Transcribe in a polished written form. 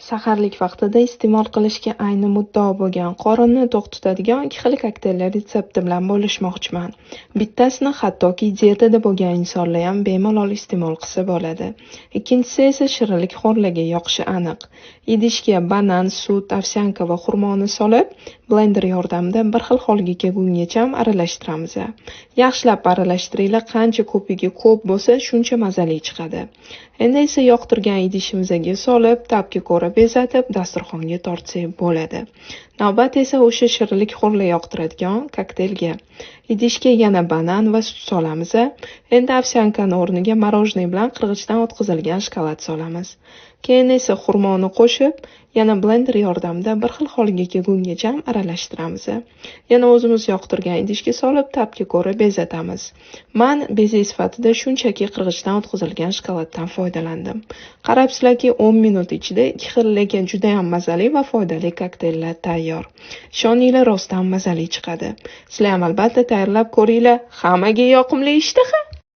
Saharlik vaqtida iste'mol qilishga ayni muddao bo'lgan qorinni to'xtatadigan ikki xil kokteyllar retsepti bilan bo'lishmoqchiman. Bittasini hattoki dietada bo'lgan insonlar ham bemalol iste'mol qilsa bo'ladi. Ikkinchisi esa shirinlik xo'rlarga yoqishi aniq. Idishga banan, sut, ovsyanka va xurmoni solib, blender yordamida bir xil holga kelgungacha aralashtiramiz. Yaxshilab aralashtiringlar, qancha ko'pigi ko'p bo'lsa, shuncha mazali chiqadi. Endi esa yoqtirgan idishimizga solib, ta'bga ko'ra bezatib, dasturxonga tortsak bo'ladi. Navbat esa o'sha shirinlik xo'rlar yoqtiradigan kokteylga. Idishga yana banan va sut solamiz. Endi ovsyankani o'rniga morojniy bilan qirg'ichdan o'tkazilgan shokolad solamiz. Keyin esa xurmoni qo'shib, yana blender yordamida bir xil holga kelgungacha aralashtiramiz. Yana o'zimiz yoqtirgan idishga solib, ta'bga ko'ra bezatamiz. Men bezak sifatida shunchaki qirg'ichdan o'tkazilgan shokoladdan foydalandim. Qarabsizlarki, 10 minut ichida ikki xil lekin juda ham mazali va foydali kokteyllar tayyor. Ishoninglar, rostdan mazali chiqadi. Sizlar ham albatta tayyorlab ko'ringlar. Hammaga yoqimli ishtaha!